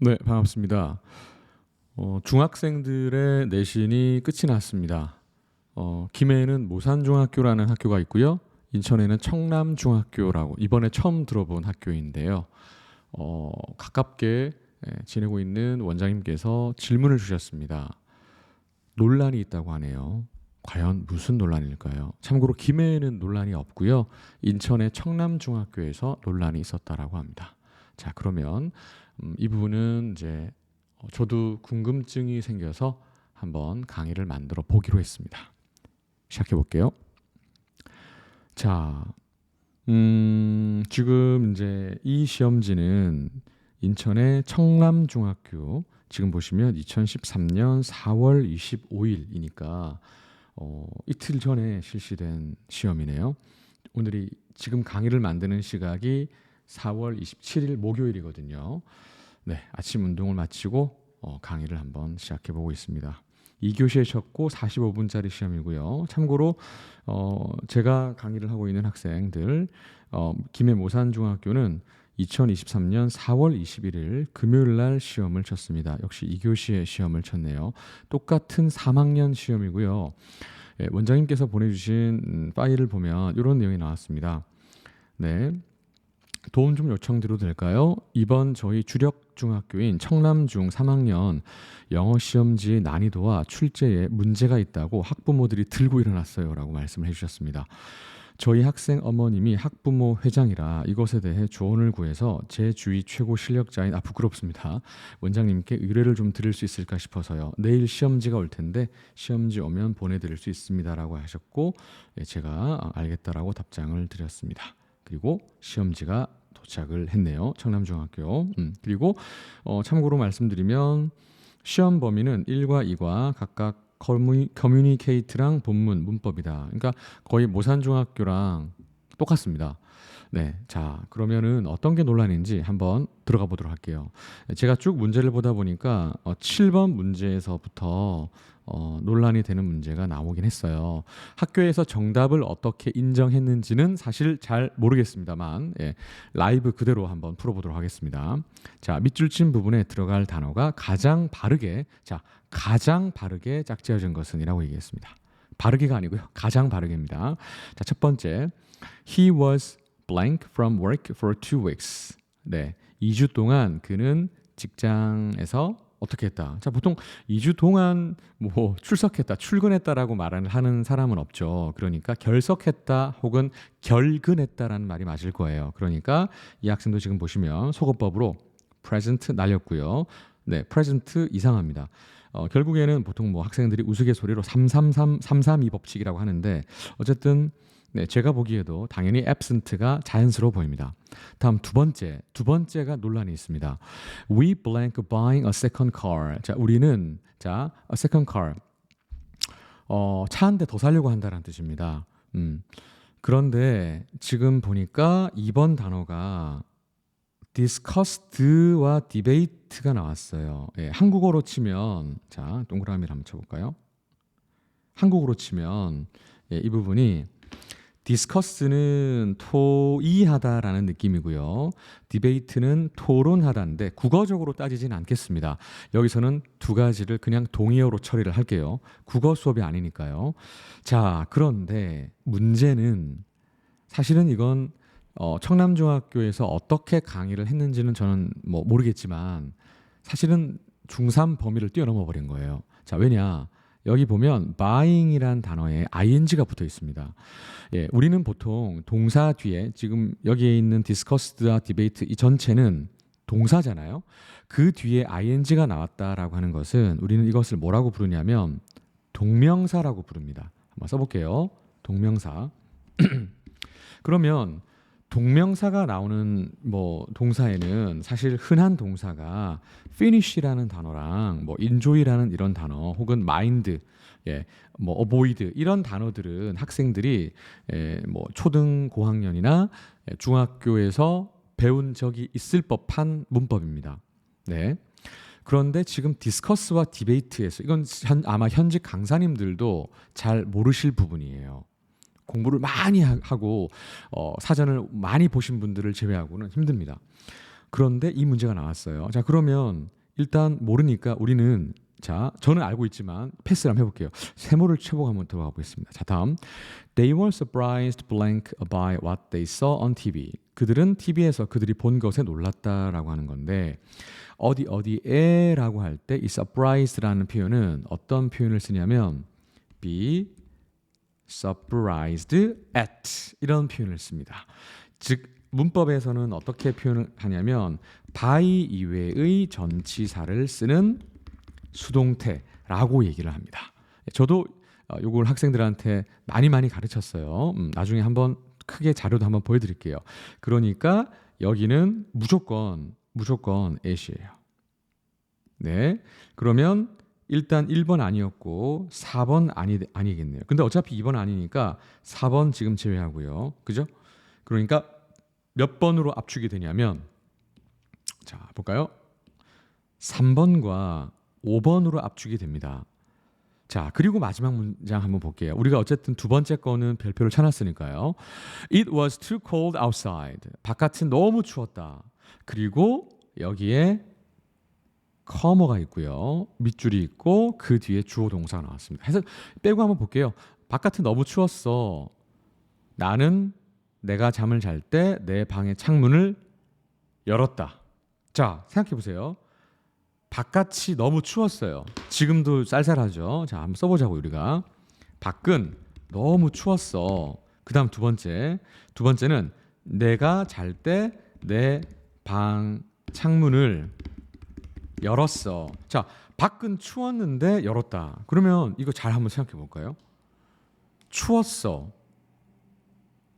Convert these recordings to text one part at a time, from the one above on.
네, 반갑습니다. 중학생들의 내신이 끝이 났습니다. 김해에는 모산중학교라는 학교가 있고요. 인천에는 청남중학교라고 이번에 처음 들어본 학교인데요. 가깝게 지내고 있는 원장님께서 질문을 주셨습니다. 논란이 있다고 하네요. 과연 무슨 논란일까요? 참고로 김해에는 논란이 없고요. 인천의 청남중학교에서 논란이 있었다라고 합니다. 자, 그러면 이 부분은 이제 저도 궁금증이 생겨서 한번 강의를 만들어 보기로 했습니다. 시작해 볼게요. 자, 지금 이제 이 시험지는 인천의 청남중학교, 지금 보시면 2013년 4월 25일이니까 이틀 전에 실시된 시험이네요. 오늘이 지금 강의를 만드는 시각이 4월 27일 목요일이거든요. 네, 아침 운동을 마치고 강의를 한번 시작해 보고 있습니다. 2교시에 쳤고 45분짜리 시험이고요. 참고로 제가 강의를 하고 있는 학생들 김해 모산중학교는 2023년 4월 21일 금요일 날 시험을 쳤습니다. 역시 2교시에 시험을 쳤네요. 똑같은 3학년 시험이고요. 원장님께서 보내주신 파일을 보면 이런 내용이 나왔습니다. 네, 도움 좀 요청드려도 될까요? 이번 저희 주력 중학교인 청남중 3학년 영어 시험지의 난이도와 출제에 문제가 있다고 학부모들이 들고 일어났어요 라고 말씀을 해주셨습니다. 저희 학생 어머님이 학부모 회장이라 이것에 대해 조언을 구해서 제 주위 최고 실력자인 부끄럽습니다. 원장님께 의뢰를 좀 드릴 수 있을까 싶어서요. 내일 시험지가 올 텐데 시험지 오면 보내드릴 수 있습니다라고 하셨고 제가 알겠다라고 답장을 드렸습니다. 그리고 시험지가 도착을 했네요. 청남중학교. 그리고 참고로 말씀드리면 시험 범위는 1과 2과 각각 커뮤니케이트랑 본문, 문법이다. 그러니까 거의 모산중학교랑 똑같습니다. 네, 자 그러면은 어떤 게 논란인지 한번 들어가 보도록 할게요. 제가 쭉 문제를 보다 보니까 7번 문제에서부터 논란이 되는 문제가 나오긴 했어요. 학교에서 정답을 어떻게 인정했는지는 사실 잘 모르겠습니다만 라이브 그대로 한번 풀어보도록 하겠습니다. 자, 밑줄 친 부분에 들어갈 단어가 가장 바르게 짝지어진 것은 이라고 얘기했습니다. 바르게가 아니고요. 가장 바르게입니다. 자, 첫 번째, He was blank from work for 2 weeks. 네, 2주 동안 그는 직장에서 어떻게 했다. 자, 보통 2주 동안 뭐 출석했다, 출근했다라고 하는 사람은 없죠. 그러니까 결석했다 혹은 결근했다라는 말이 맞을 거예요. 그러니까 이 학생도 지금 보시면 속어법으로 present 날렸고요. 네, present 이상합니다. 결국에는 보통 뭐 학생들이 우스갯소리로 332 법칙이라고 하는데 어쨌든 네, 제가 보기에도 당연히 absent가 자연스러워 보입니다. 다음 두 번째가 논란이 있습니다. We blank buying a second car. 자, 우리는 a second car. 차 한 대 더 사려고 한다는 뜻입니다. 그런데 지금 보니까 2번 단어가 discussed와 debate가 나왔어요. 예, 한국어로 치면 자, 동그라미를 한번 쳐볼까요? 한국어로 치면 이 부분이 디스커스는 토의하다라는 느낌이고요. 디베이트는 토론하다인데 국어적으로 따지진 않겠습니다. 여기서는 두 가지를 그냥 동의어로 처리를 할게요. 국어 수업이 아니니까요. 자, 그런데 문제는 사실은 이건 청남중학교에서 어떻게 강의를 했는지는 저는 뭐 모르겠지만 사실은 중3 범위를 뛰어넘어 버린 거예요. 자, 왜냐? 여기 보면 buying이란 단어에 ing가 붙어 있습니다. 예, 우리는 보통 동사 뒤에 지금 여기에 있는 discussed와 debate 이 전체는 동사잖아요. 그 뒤에 ing가 나왔다라고 하는 것은 우리는 이것을 뭐라고 부르냐면 동명사라고 부릅니다. 한번 써볼게요. 동명사. 그러면 동명사가 나오는 뭐 동사에는 사실 흔한 동사가 finish라는 단어랑 뭐 enjoy라는 이런 단어 혹은 mind, 뭐 avoid 이런 단어들은 학생들이 뭐 초등 고학년이나 중학교에서 배운 적이 있을 법한 문법입니다. 네. 그런데 지금 디스커스와 디베이트에서 이건 아마 현직 강사님들도 잘 모르실 부분이에요. 공부를 많이 하고 사전을 많이 보신 분들을 제외하고는 힘듭니다. 그런데 이 문제가 나왔어요. 자, 그러면 일단 모르니까 우리는 자, 저는 알고 있지만 패스를 한번 해볼게요. 세모를 쳐보고 한번 들어가 보겠습니다. 자, 다음. They were surprised blank by what they saw on TV. 그들은 TV에서 그들이 본 것에 놀랐다라고 하는 건데 어디에라고 할 때 이 surprised라는 표현은 어떤 표현을 쓰냐면 be surprised at 이런 표현을 씁니다. 즉 문법에서는 어떻게 표현을 하냐면 by 이외의 전치사를 쓰는 수동태라고 얘기를 합니다. 저도 이걸 학생들한테 많이 가르쳤어요. 나중에 한번 크게 자료도 한번 보여드릴게요. 그러니까 여기는 무조건 at이에요. 네, 그러면 일단 1번 아니었고 4번 아니겠네요. 근데 어차피 2번 아니니까 4번 지금 제외하고요. 그죠? 그러니까 몇 번으로 압축이 되냐면 자, 볼까요? 3번과 5번으로 압축이 됩니다. 자, 그리고 마지막 문장 한번 볼게요. 우리가 어쨌든 두 번째 거는 별표를 쳐놨으니까요. It was too cold outside. 바깥은 너무 추웠다. 그리고 여기에 커머가 있고요. 밑줄이 있고 그 뒤에 주어 동사가 나왔습니다. 해서 빼고 한번 볼게요. 바깥은 너무 추웠어. 나는 내가 잠을 잘 때 내 방의 창문을 열었다. 자, 생각해 보세요. 바깥이 너무 추웠어요. 지금도 쌀쌀하죠. 자, 한번 써보자고 우리가. 밖은 너무 추웠어. 그 다음 두 번째는 내가 잘 때 내 방 창문을 열었어. 자, 밖은 추웠는데 열었다. 그러면 이거 잘 한번 생각해 볼까요? 추웠어.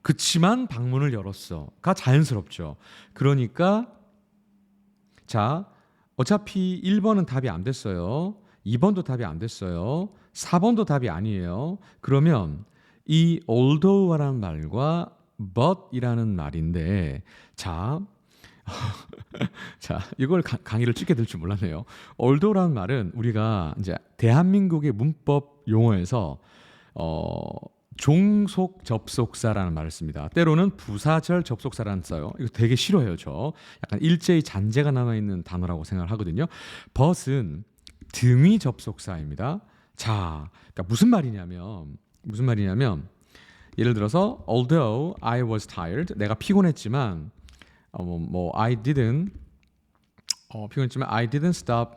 그치만 방문을 열었어가 자연스럽죠. 그러니까 자, 어차피 1번은 답이 안 됐어요. 2번도 답이 안 됐어요. 4번도 답이 아니에요. 그러면 이 although라는 말과 but이라는 말인데 자, 자, 이걸 강의를 찍게 될 줄 몰랐네요. although라는 말은 우리가 이제 대한민국의 문법 용어에서 종속 접속사라는 말을 씁니다. 때로는 부사절 접속사라는 써요. 이거 되게 싫어해요, 저. 약간 일제히 잔재가 남아 있는 단어라고 생각을 하거든요. but은 등위 접속사입니다. 자, 그러니까 무슨 말이냐면 예를 들어서 although I was tired, 내가 피곤했지만 I didn't stop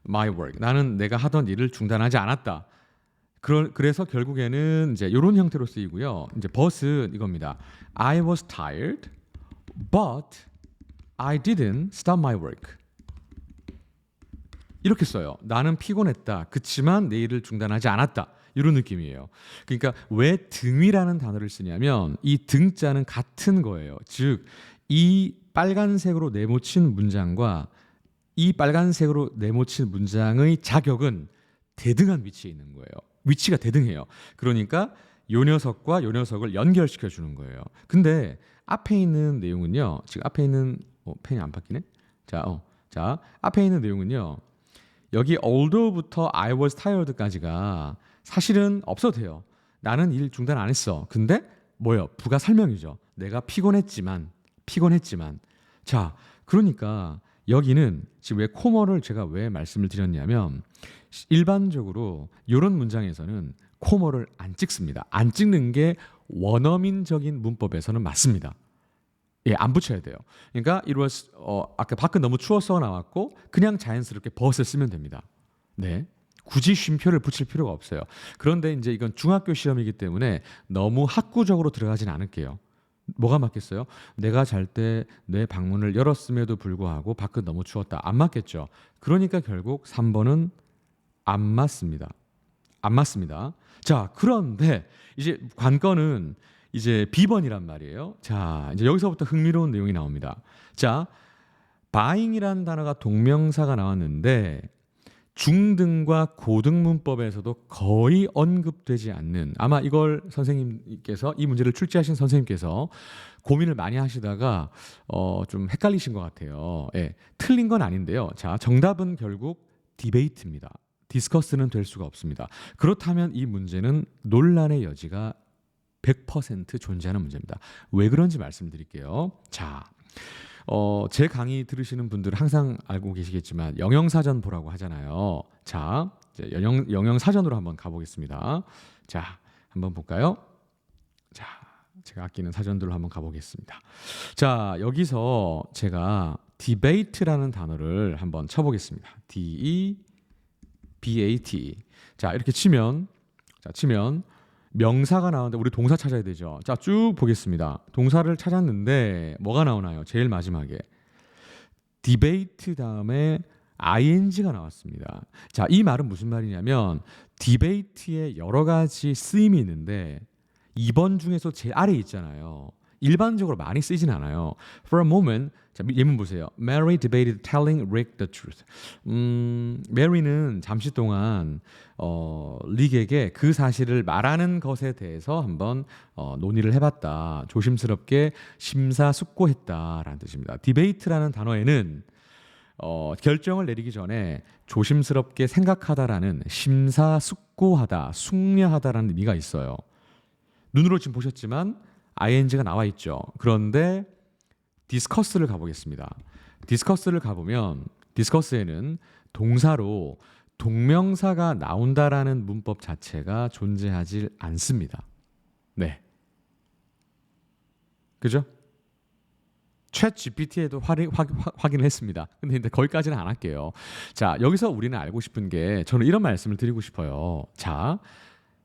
my work. 나는 내가 하던 일을 중단하지 않았다. 그래서 결국에는 이제 이런 형태로 쓰이고요. 이제 but은 이겁니다. I was tired, but I didn't stop my work. 이렇게 써요. 나는 피곤했다. 그치만 내 일을 중단하지 않았다. 이런 느낌이에요. 그러니까 왜 등이라는 단어를 쓰냐면 이 등자는 같은 거예요. 즉 이 빨간색으로 네모친 문장과 이 빨간색으로 네모친 문장의 자격은 대등한 위치에 있는 거예요. 위치가 대등해요. 그러니까 요 녀석과 요 녀석을 연결시켜 주는 거예요. 근데 앞에 있는 내용은요. 지금 앞에 있는 펜이 안 바뀌네. 자, 앞에 있는 내용은요. 여기 although부터 I was tired까지가 사실은 없어도 돼요. 나는 일 중단 안 했어. 근데 뭐예요? 부가 설명이죠. 내가 피곤했지만. 자, 그러니까 여기는 지금 왜 코머를 제가 왜 말씀을 드렸냐면 일반적으로 이런 문장에서는 코머를 안 찍습니다. 안 찍는 게 원어민적인 문법에서는 맞습니다. 예, 안 붙여야 돼요. 그러니까 it was 아까 밖은 너무 추워서 나왔고 그냥 자연스럽게 but을 쓰면 됩니다. 네. 굳이 쉼표를 붙일 필요가 없어요. 그런데 이제 이건 중학교 시험이기 때문에 너무 학구적으로 들어가진 않을게요. 뭐가 맞겠어요? 내가 잘 때 내 방문을 열었음에도 불구하고 밖은 너무 추웠다. 안 맞겠죠. 그러니까 결국 3번은 안 맞습니다. 자, 그런데 이제 관건은 이제 B번이란 말이에요. 자, 이제 여기서부터 흥미로운 내용이 나옵니다. 자, buying이라는 단어가 동명사가 나왔는데 중등과 고등 문법에서도 거의 언급되지 않는 아마 이걸 선생님께서 이 문제를 출제하신 선생님께서 고민을 많이 하시다가 좀 헷갈리신 것 같아요. 예, 틀린 건 아닌데요. 자, 정답은 결국 디베이트입니다. 디스커스는 될 수가 없습니다. 그렇다면 이 문제는 논란의 여지가 100% 존재하는 문제입니다. 왜 그런지 말씀드릴게요. 자, 제 강의 들으시는 분들은 항상 알고 계시겠지만 영영사전 보라고 하잖아요. 자, 이제 영영사전으로 한번 가보겠습니다. 자, 한번 볼까요? 자, 제가 아끼는 사전들로 한번 가보겠습니다. 자, 여기서 제가 debate라는 단어를 한번 쳐보겠습니다. D-E-B-A-T. 자, 이렇게 치면 명사가 나오는데 우리 동사 찾아야 되죠. 자, 쭉 보겠습니다. 동사를 찾았는데 뭐가 나오나요? 제일 마지막에 debate 다음에 ing가 나왔습니다. 자, 이 말은 무슨 말이냐면 debate에 여러 가지 쓰임이 있는데 2번 중에서 제일 아래에 있잖아요. 일반적으로 많이 쓰이진 않아요. For a moment, 자, 예문 보세요. Mary debated telling Rick the truth. 메리는 잠시 동안 릭에게 그 사실을 말하는 것에 대해서 한번 논의를 해봤다. 조심스럽게 심사숙고했다라는 뜻입니다. debate라는 단어에는 결정을 내리기 전에 조심스럽게 생각하다라는 심사숙고하다, 숙려하다라는 의미가 있어요. 눈으로 지금 보셨지만 ing가 나와 있죠. 그런데 discuss를 가보겠습니다. discuss를 가보면 discuss에는 동사로 동명사가 나온다라는 문법 자체가 존재하지 않습니다. 네, 그죠? 챗 GPT에도 확인을 했습니다. 근데 거기까지는 안 할게요. 자, 여기서 우리는 알고 싶은 게 저는 이런 말씀을 드리고 싶어요. 자,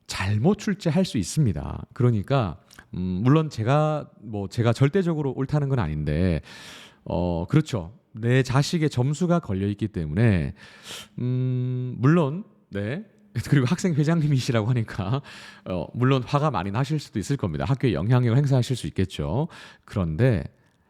잘못 출제할 수 있습니다. 그러니까 물론 제가 절대적으로 옳다는 건 아닌데 그렇죠. 내 자식의 점수가 걸려 있기 때문에 물론 네. 그리고 학생 회장님이시라고 하니까 물론 화가 많이 나실 수도 있을 겁니다. 학교에 영향력을 행사하실 수 있겠죠. 그런데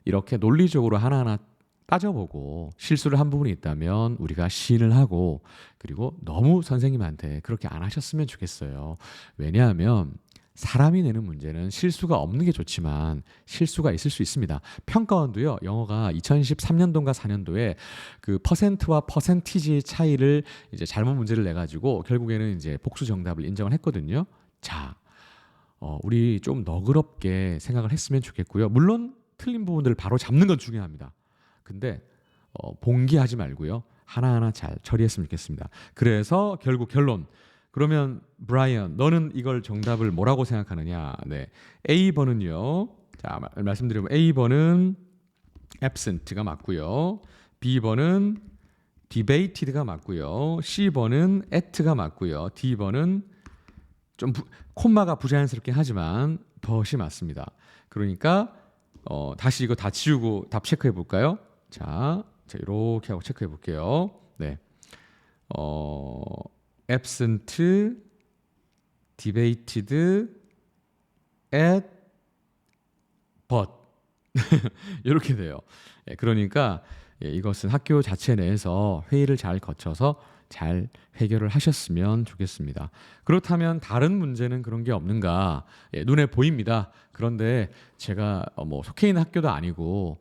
이렇게 논리적으로 하나하나 따져보고 실수를 한 부분이 있다면 우리가 시인을 하고 그리고 너무 선생님한테 그렇게 안 하셨으면 좋겠어요. 왜냐하면 사람이 내는 문제는 실수가 없는 게 좋지만 실수가 있을 수 있습니다. 평가원도요. 영어가 2013년도인가 4년도에 그 퍼센트와 퍼센티지의 차이를 이제 잘못 문제를 내 가지고 결국에는 이제 복수 정답을 인정을 했거든요. 자, 우리 좀 너그럽게 생각을 했으면 좋겠고요. 물론 틀린 부분들을 바로 잡는 건 중요합니다. 근데 봉기하지 말고요. 하나하나 잘 처리했으면 좋겠습니다. 그래서 결국 결론. 그러면 브라이언, 너는 이걸 정답을 뭐라고 생각하느냐? 네, A번은요. 자, 말씀드리면 A번은 absent가 맞고요. B번은 debated가 맞고요. C번은 at가 맞고요. D번은 좀 콤마가 부자연스럽긴 하지만 덫이 맞습니다. 그러니까 다시 이거 다 지우고 답 체크해 볼까요? 자, 이렇게 하고 체크해 볼게요. 네, absent, debated, at, but 이렇게 돼요. 그러니까 이것은 학교 자체 내에서 회의를 잘 거쳐서 잘 해결을 하셨으면 좋겠습니다. 그렇다면 다른 문제는 그런 게 없는가? 눈에 보입니다. 그런데 제가 속해 있는 학교도 아니고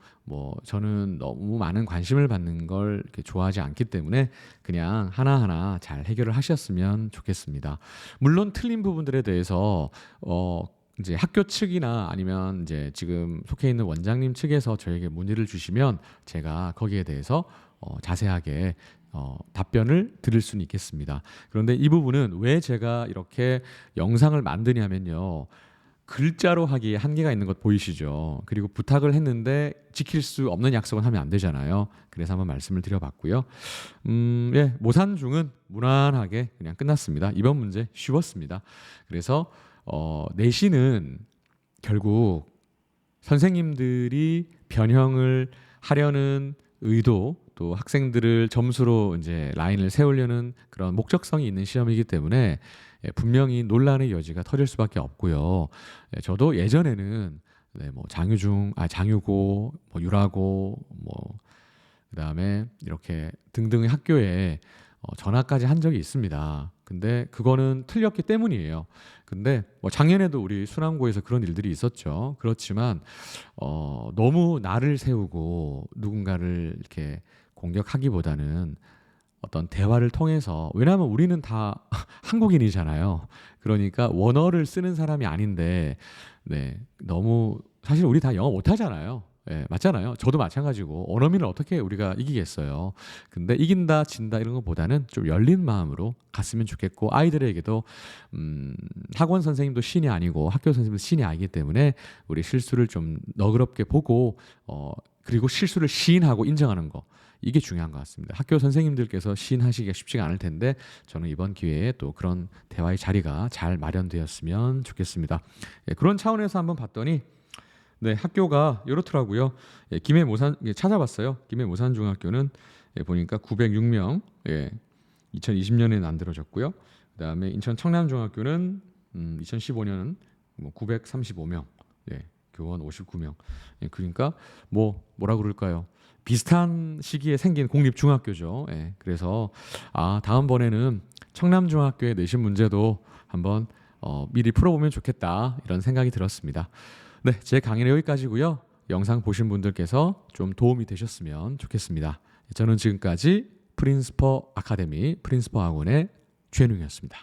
저는 너무 많은 관심을 받는 걸 이렇게 좋아하지 않기 때문에 그냥 하나하나 잘 해결을 하셨으면 좋겠습니다. 물론 틀린 부분들에 대해서 이제 학교 측이나 아니면 이제 지금 속해 있는 원장님 측에서 저에게 문의를 주시면 제가 거기에 대해서 자세하게 답변을 드릴 수는 있겠습니다. 그런데 이 부분은 왜 제가 이렇게 영상을 만드냐면요. 글자로 하기에 한계가 있는 것 보이시죠? 그리고 부탁을 했는데 지킬 수 없는 약속은 하면 안 되잖아요. 그래서 한번 말씀을 드려봤고요. 예, 모산중은 무난하게 그냥 끝났습니다. 이번 문제 쉬웠습니다. 그래서 내신은 결국 선생님들이 변형을 하려는 의도 또 학생들을 점수로 이제 라인을 세우려는 그런 목적성이 있는 시험이기 때문에 분명히 논란의 여지가 터질 수밖에 없고요. 저도 예전에는 장유고, 유라고, 그다음에 이렇게 등등의 학교에 전화까지 한 적이 있습니다. 근데 그거는 틀렸기 때문이에요. 근데 작년에도 우리 순암고에서 그런 일들이 있었죠. 그렇지만 너무 나를 세우고 누군가를 이렇게 공격하기보다는 어떤 대화를 통해서, 왜냐하면 우리는 다 한국인이잖아요. 그러니까 원어를 쓰는 사람이 아닌데, 네, 너무 사실 우리 다 영어 못하잖아요. 예, 맞잖아요. 저도 마찬가지고 원어민을 어떻게 우리가 이기겠어요. 근데 이긴다, 진다 이런 것보다는 좀 열린 마음으로 갔으면 좋겠고 아이들에게도 학원 선생님도 신이 아니고 학교 선생님도 신이 아니기 때문에 우리 실수를 좀 너그럽게 보고 그리고 실수를 시인하고 인정하는 거 이게 중요한 것 같습니다. 학교 선생님들께서 시인하시기가 쉽지가 않을 텐데 저는 이번 기회에 또 그런 대화의 자리가 잘 마련되었으면 좋겠습니다. 예, 그런 차원에서 한번 봤더니 네, 학교가 이렇더라고요. 예, 김해모산 찾아봤어요. 김해모산중학교는 보니까 906명, 2020년에 만들어졌고요. 그다음에 인천 청남중학교는 2015년은 935명, 교원 59명. 그러니까 뭐라 그럴까요? 비슷한 시기에 생긴 공립중학교죠. 그래서 다음번에는 청남중학교의 내신 문제도 한번 미리 풀어보면 좋겠다 이런 생각이 들었습니다. 네, 제 강의는 여기까지고요. 영상 보신 분들께서 좀 도움이 되셨으면 좋겠습니다. 저는 지금까지 프린스퍼 아카데미 프린스퍼 학원의 최윤웅이었습니다.